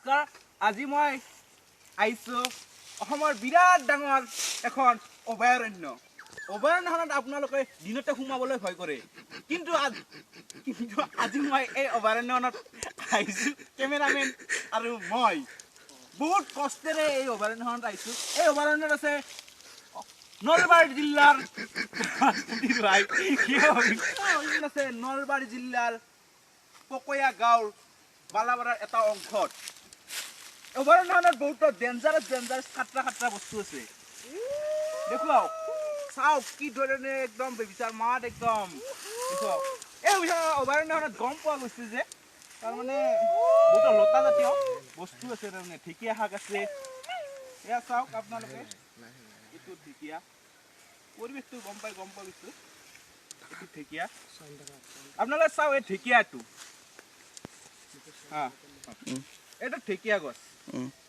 নমস্কাৰ আজি মই আইছো অসমৰ বিৰাট ডাঙৰ এখন অভয়াৰণ্যখনত আপোনালোকে দিনতে সোমাবলৈ ভয় কৰে কিন্তু আজি মই এই অভয়াৰণ্যখনত আহিছো কেমেৰামেন আৰু মই বহুত কষ্টেৰে এই অভয়াৰণ্যখনত আহিছো এই অভয়াৰণ্যত আছে নলবাৰী জিলাৰ নলবাৰী জিলাৰ পকয়া গাঁৱৰ বালাপাৰাৰ এটা অংশত অভয়াৰণ্যখনত বহুত ডেঞ্জাৰাছ খাটৰা বস্তু আছে দেখুৱাওক চাওক কি ধৰণে একদম বেবিচাৰ মাত একদম দেখুৱাওক এই অভয়াৰণ্যখনত গম পোৱা গৈছে যে তাৰমানে বহুত লতা জাতীয় বস্তু আছে তাৰমানে ঢেকীয়া শাক আছে এয়া চাওক আপোনালোকে এইটো ঢেকীয়া পৰিৱেশটো গম পোৱা গৈছো এইটো ঢেকীয়া আপোনালোকে চাওক এই ঢেকীয়াটো এইটো ঢেকীয়া গছ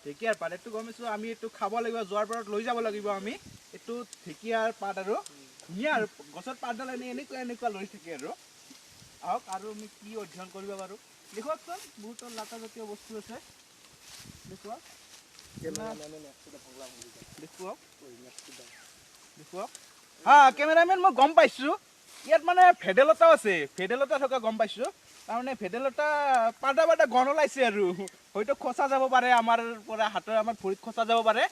ঢেকীয়াৰ পাত এইটো গমিছো আমি এইটো খাব লাগিব যোৱাৰ পাৰত লৈ যাব লাগিব আমি এইটো ঢেকীয়াৰ পাত আৰু ধুনীয়া আৰু গছৰ পাতডাল এনেকুৱা লৈ থাকে আৰু আহক আৰু আমি কি অধ্যয়ন কৰিব পাৰোঁ দেখুৱাওকচোন বহুত লতা জাতীয় বস্তু আছে দেখুৱাওক কেমেৰামেন মই গম পাইছোঁ ইয়াত মানে ভেদাইলতাও আছে ভেদাইলতা থকা গম পাইছোঁ তাৰমানে ভেদাইলতা পাতা গণ ওলাইছে আৰু হয়তো খচা যাব পাৰে আমাৰ পৰা হাতৰ আমাৰ ভৰিত খচা যাব পাৰে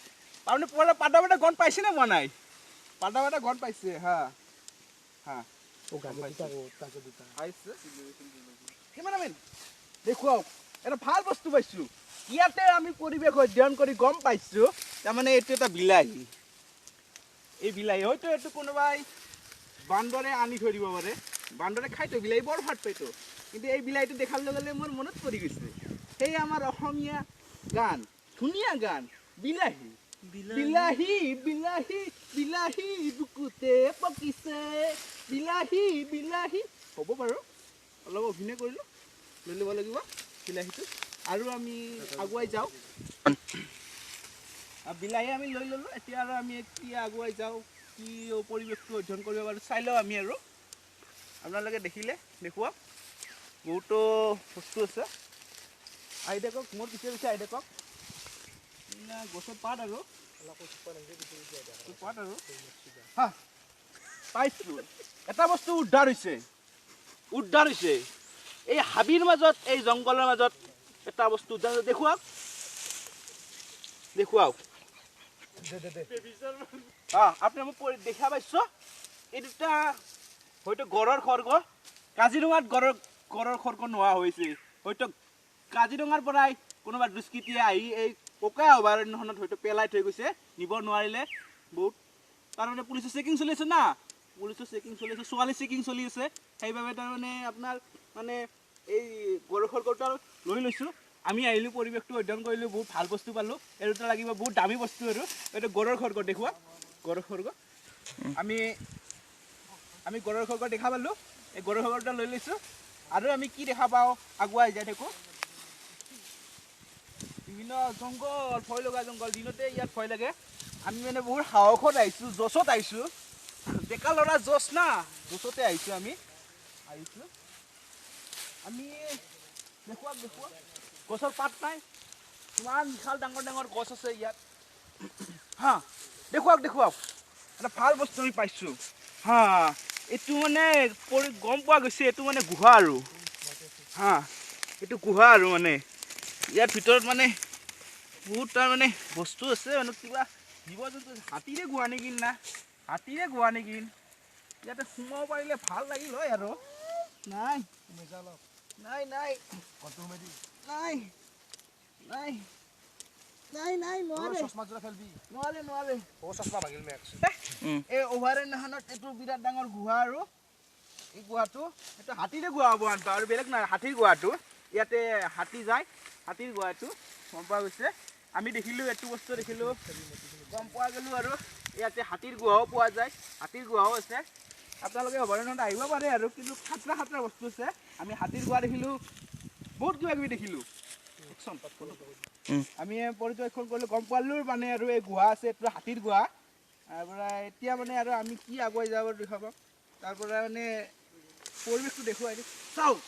তাৰমানে পাতা গণ পাইছেনে পোৱা নাই পাতা গণ পাইছে কেমেৰামেন দেখুৱাওক এটা ভাল বস্তু পাইছোঁ ইয়াতে আমি পৰিৱেশ অধ্যয়ন কৰি গম পাইছোঁ তাৰমানে এইটো এটা বিলাহী এই বিলাহী হয়তো এইটো কোনোবাই বান্দৰে আনি থৈ দিব পাৰে বান্দৰে খাইতো বিলাহী বৰ ভাত পাইতো কিন্তু এই বিলাহীটো দেখাৰ লগে লগে মোৰ মনত পৰি গৈছে সেই আমাৰ অসমীয়া গান ধুনীয়া গান বিলাহী বিলাহী বিলাহী বিলাহী বুকুতে পকিছে বিলাহী বিলাহী হ'ব বাৰু অলপ অভিনয় কৰিলোঁ লৈ ল'ব লাগিব বিলাহীটো আৰু আমি আগুৱাই যাওঁ বিলাহী আমি লৈ ল'লোঁ এতিয়া আৰু আমি এতিয়া আগুৱাই যাওঁ কি পৰিৱেশটো অধ্যয়ন কৰিব পাৰোঁ চাই লওঁ আমি আৰু আপোনালোকে দেখিলে দেখুৱাওক বহুতো বস্তু আছে আহি থাকক মোৰ পিছে আহি থাকক গছৰ পাত আৰু পাইছোঁ এটা বস্তু উদ্ধাৰ হৈছে এই হাবিৰ মাজত এই জংঘলৰ মাজত এটা বস্তু উদ্ধাৰ দেখুৱাওক আপুনি মোক দেখা পাইছ এই দুটা হয়তো গড়ৰ খৰ্গ কাজিৰঙাত গড়ৰ খৰ্গ নোহোৱা হৈছে হয়তো কাজিৰঙাৰ পৰাই কোনোবা দুষ্কৃতিয়ে আহি এই পকা অভয়াৰণ্যখনত হয়তো পেলাই থৈ গৈছে নিব নোৱাৰিলে বহুত তাৰমানে পুলিচৰ চেকিং চলি আছে না ছোৱালী চেকিং চলি আছে সেইবাবে তাৰমানে আপোনাৰ মানে এই গড়ৰ খৰ্গটো লৈ লৈছোঁ আমি আহিলোঁ পৰিৱেশটো অধ্যয়ন কৰিলোঁ বহুত ভাল বস্তু পালোঁ এই দুটা লাগিব বহুত দামী বস্তু আৰু এইটো গড়ৰ খৰ্গ দেখুওৱা গড়ৰ খৰ্গ আমি গড়ৰ খৰ্গ দেখা পালোঁ এই গড়ৰ খৰ্গটা লৈ লৈছোঁ আৰু আমি কি দেখা পাওঁ আগুৱাই যাই থাকোঁ বিভিন্ন জংঘল ভয় লগা জংঘল দিনতে ইয়াত ভয় লাগে আমি মানে বহুত সাহসত আহিছোঁ জছত আহিছোঁ ডেকা ল'ৰা জছ না জছতে আহিছোঁ আমি দেখুৱাওক গছৰ পাত নাই ইমান বিশাল ডাঙৰ গছ আছে ইয়াত দেখুৱাওক এটা ভাল বস্তু আমি পাইছোঁ এইটো মানে গম পোৱা গৈছে এইটো মানে গুহা আৰু এইটো গুহা আৰু মানে ইয়াৰ ভিতৰত মানে বহুত তাৰমানে বস্তু আছে মানে কিবা জীৱ জন্তু হাতীৰে গুহা নেকি ইয়াতে সোমাব পাৰিলে ভাল লাগিল হয় আৰু নাই নোৱাৰে এই অভয়াৰণ্যখনত এইটো বিৰাট ডাঙৰ গুহা আৰু এই গুহাটো এইটো হাতীৰে গুহা হ'ব আৰু বেলেগ নাই হাতীৰ গুহাটো ইয়াতে হাতী যায় হাতীৰ গুহাটো গম পোৱা গৈছে আমি দেখিলোঁ এইটো বস্তু দেখিলোঁ গম পোৱা গ'লোঁ আৰু ইয়াতে হাতীৰ গুহাও পোৱা যায় হাতীৰ গুহাও আছে আপোনালোকে অভয়াৰণ্যত আহিব পাৰে আৰু কিন্তু খাটৰা বস্তু আছে আমি হাতীৰ গুহা দেখিলোঁ বহুত কিবা কিবি দেখিলোঁ আমি পৰ্যবেক্ষণ কৰিলোঁ গম পালোঁ মানে আৰু এই গুহা আছে এইটো হাতীৰ গুহা তাৰপৰা এতিয়া মানে আৰু আমি কি আগুৱাই যাব দেখাব তাৰপৰা মানে পৰিৱেশটো দেখুৱাই চাওক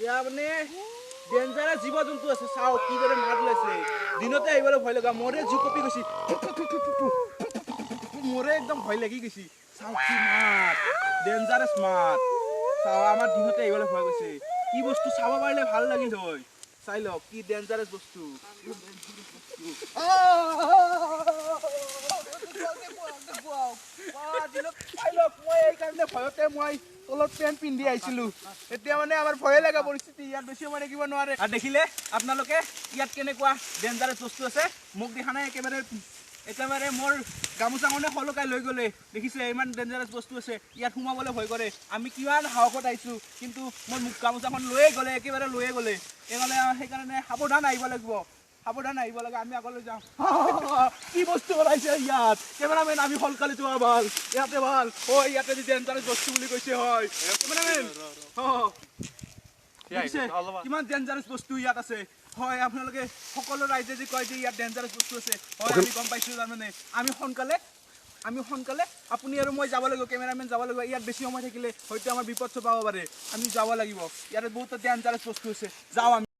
এয়া মানে ডেঞ্জাৰাছ জীৱ জন্তু আছে চাও কিদৰে মাত ওলাইছে দিনতে আহিবলৈ ভয় লগা মোৰে জু কপি গৈছে মোৰে একদম ভয় লাগি গৈছে চাও কি মাত ডেঞ্জাৰাছ মাত চাও আমাৰ দিনতে আহিবলৈ ভয় গৈছে কি বস্তু চাব পাৰিলে ভাল লাগিল হয় চাই লওক কি ডেঞ্জাৰাছ বস্তু মই এইকাৰণে ভয়তে মই তলত পেণ্ট পিন্ধি আহিছিলো এতিয়া মানে আমাৰ ভয়ে লগা পৰিস্থিতি ইয়াত বেছি সময় থাকিব নোৱাৰে আৰু দেখিলে আপোনালোকে ইয়াত কেনেকুৱা ডেঞ্জাৰাছ বস্তু আছে মোক দেখা নাই একেবাৰে মোৰ গামোচাখনে সলকাই লৈ গ'লে দেখিছে ইমান ডেঞ্জাৰাছ বস্তু আছে ইয়াত সোমাবলৈ ভয় কৰে আমি কিমান সাহসত আহিছোঁ কিন্তু মোৰ গামোচাখন লৈয়ে গ'লে একেবাৰে লৈয়ে গ'লে সেইকাৰণে সাৱধান আহিব লাগিব সাৱধান আহিব লাগে আমি আগলৈ যাওঁ কি বস্তু ওলাইছে ইয়াত কেমেৰামেন আমি সোনকালে যোৱা ভাল ইয়াতে ভাল হয় ইয়াতে যদি ডেঞ্জাৰাছ বস্তু বুলি কৈছে হয় কেমেৰামেন কিমান ডেঞ্জাৰাছ বস্তু ইয়াত আছে হয় আপোনালোকে সকলো ৰাইজে যে কয় যে ইয়াত ডেঞ্জাৰাছ বস্তু আছে হয় আমি গম পাইছোঁ তাৰমানে আমি সোনকালে আপুনি আৰু মই যাব লাগিব কেমেৰামেন যাব লাগিব ইয়াত বেছি সময় থাকিলে হয়তো আমাৰ বিপদ চপাব পাৰে আমি যাব লাগিব ইয়াতে বহুত ডেঞ্জাৰাছ বস্তু আছে যাওঁ আমি